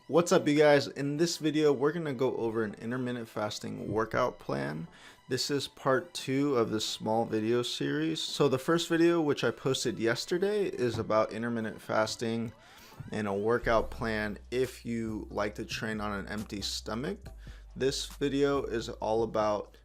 What's up, you guys? In this video, we're going to go over an intermittent fasting workout plan. This is part 2 of this small video series. So the first video, which I posted yesterday, is about intermittent fasting and a workout plan if you like to train on an empty stomach. This video is all about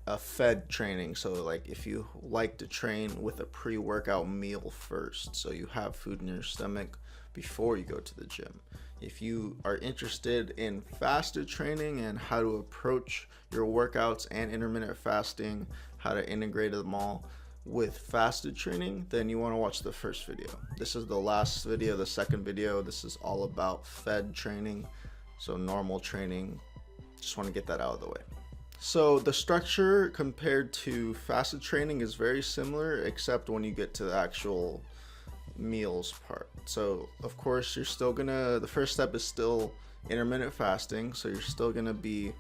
a fed training. So like if you like to train with a pre-workout meal first, so you have food in your stomach before you go to the gym. If you are interested in fasted training and how to approach your workouts and intermittent fasting, how to integrate them all with fasted training, then you want to watch the first video. This is the last video, the second video. This is all about fed training, so normal training. Just want to get that out of the way. So the structure compared to fasted training is very similar, except when you get to the actual meals part. So of course you're still gonna, the first step is still intermittent fasting, so you're still gonna be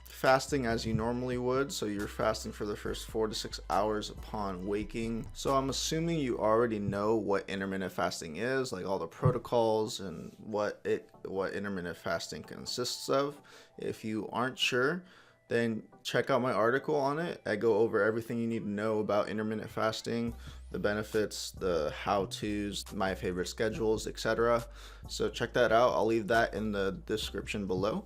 fasting as you normally would. So you're fasting for the first 4 to 6 hours upon waking. So I'm assuming you already know what intermittent fasting is, like all the protocols and what intermittent fasting consists of. If you aren't sure, then check out my article on it. I go over everything you need to know about intermittent fasting, the benefits, the how-tos, my favorite schedules, etc. So check that out. I'll leave that in the description below.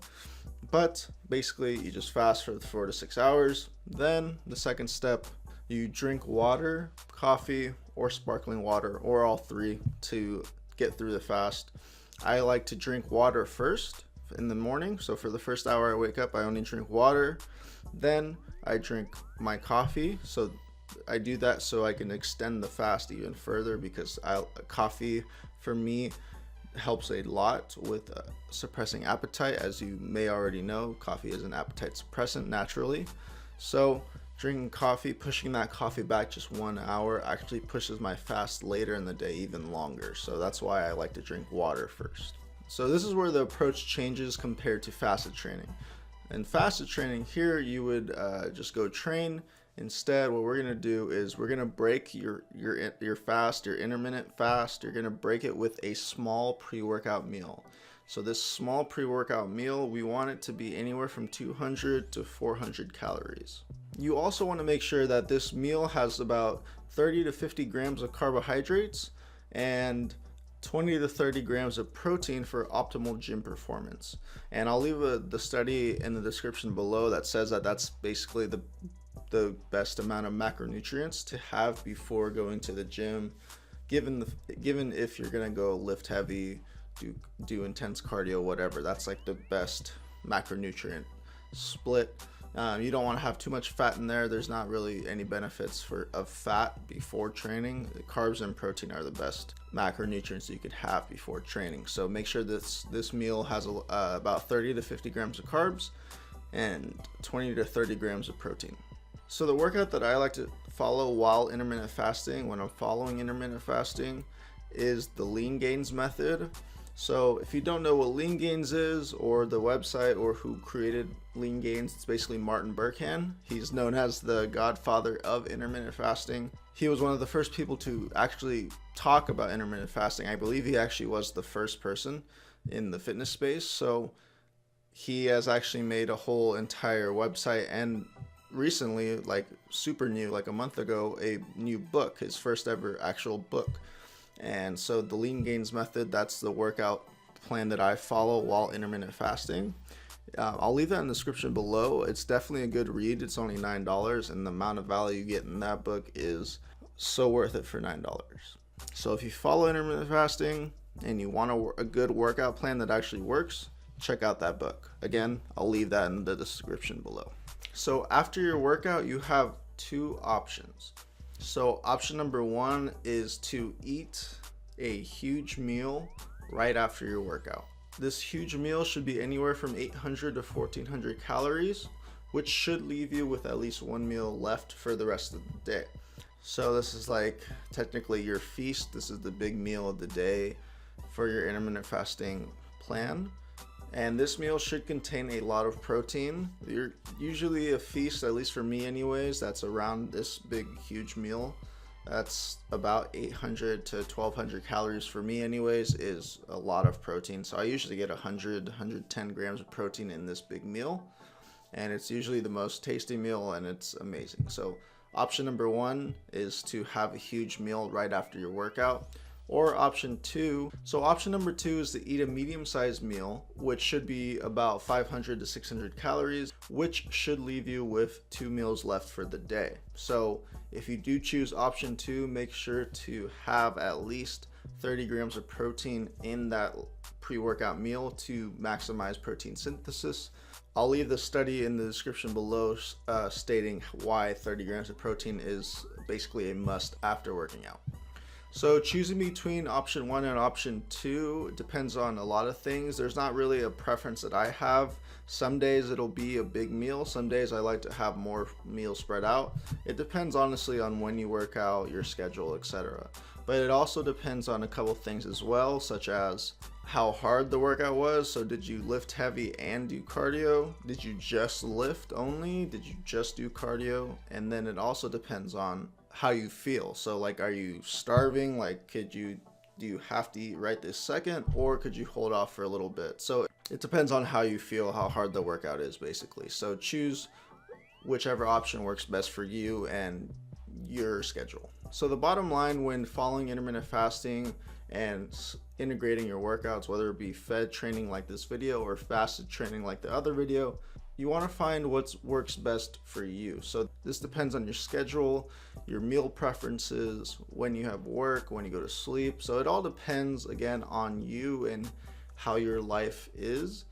But basically, you just fast for 4 to 6 hours. Then the second step, you drink water, coffee, or sparkling water, or all three to get through the fast. I like to drink water first in the morning. So for the first hour I wake up, I only drink water. Then I drink my coffee. So I do that so I can extend the fast even further, because coffee for me helps a lot with suppressing appetite. As you may already know, coffee is an appetite suppressant naturally. So drinking coffee, pushing that coffee back just 1 hour, actually pushes my fast later in the day even longer. So that's why I like to drink water first. So this is where the approach changes compared to fasted training. In fasted training, here you would just go train. Instead, what we're gonna do is we're gonna break your fast, your intermittent fast. You're gonna break it with a small pre-workout meal. So this small pre-workout meal, we want it to be anywhere from 200 to 400 calories. You also want to make sure that this meal has about 30 to 50 grams of carbohydrates and 20 to 30 grams of protein for optimal gym performance. And I'll leave the study in the description below that says that that's basically the best amount of macronutrients to have before going to the gym, given if you're gonna go lift heavy, do intense cardio, whatever. That's like the best macronutrient split. You don't want to have too much fat in there. There's not really any benefits of fat before training. The carbs and protein are the best macronutrients you could have before training. So make sure this meal has about 30 to 50 grams of carbs and 20 to 30 grams of protein. So the workout that I like to follow while intermittent fasting, when I'm following intermittent fasting, is the lean gains method. So if you don't know what lean gains is, or the website, or who created lean gains, it's basically Martin Burkhan. He's known as the godfather of intermittent fasting. He was one of the first people to actually talk about intermittent fasting. I believe he actually was the first person in the fitness space. So he has actually made a whole entire website, and recently, like super new, like a month ago, a new book, his first ever actual book. And so the lean gains method, that's the workout plan that I follow while intermittent fasting. I'll leave that in the description below. It's definitely a good read. It's only $9, and the amount of value you get in that book is so worth it for $9. So if you follow intermittent fasting and you want a good workout plan that actually works, check out that book. Again, I'll leave that in the description below. So after your workout, you have two options. So option number one is to eat a huge meal right after your workout. This huge meal should be anywhere from 800 to 1400 calories, which should leave you with at least one meal left for the rest of the day. So this is like technically your feast. This is the big meal of the day for your intermittent fasting plan. And this meal should contain a lot of protein. Usually a feast, at least for me anyways, that's around this big huge meal That's about 800 to 1200 calories for me anyways, is a lot of protein. So I usually get 110 grams of protein in this big meal, and it's usually the most tasty meal and it's amazing. So option number one is to have a huge meal right after your workout. Or option two, so option number two is to eat a medium-sized meal, which should be about 500 to 600 calories, which should leave you with 2 meals left for the day. So if you do choose option two, make sure to have at least 30 grams of protein in that pre-workout meal to maximize protein synthesis. I'll leave the study in the description below stating why 30 grams of protein is basically a must after working out. So choosing between option one and option two depends on a lot of things. There's not really a preference that I have. Some days it'll be a big meal. Some days I like to have more meals spread out. It depends honestly on when you work out, your schedule, etc. But it also depends on a couple things as well, such as how hard the workout was. So did you lift heavy and do cardio? Did you just lift only? Did you just do cardio? And then it also depends on how you feel. So like, are you starving? Like, do you have to eat right this second, or could you hold off for a little bit? So it depends on how you feel, how hard the workout is basically. So choose whichever option works best for you and your schedule. So the bottom line when following intermittent fasting and integrating your workouts, whether it be fed training like this video or fasted training like the other video, you want to find what works best for you. So this depends on your schedule, your meal preferences, when you have work, when you go to sleep. So it all depends again on you and how your life is.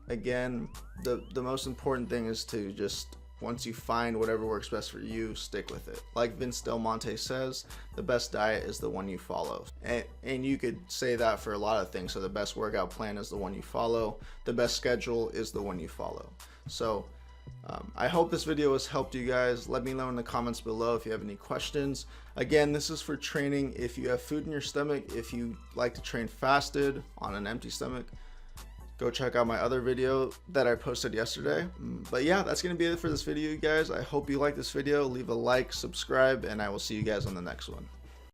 Again, the most important thing is to just, once you find whatever works best for you, stick with it. Like Vince Del Monte says, the best diet is the one you follow. And you could say that for a lot of things. So the best workout plan is the one you follow. The best schedule is the one you follow. So I hope this video has helped you guys. Let me know in the comments below if you have any questions. Again, this is for training if you have food in your stomach. If you like to train fasted on an empty stomach, go check out my other video that I posted yesterday. But yeah, that's gonna be it for this video, you guys. I hope you like this video. Leave a like, subscribe, and I will see you guys on the next one.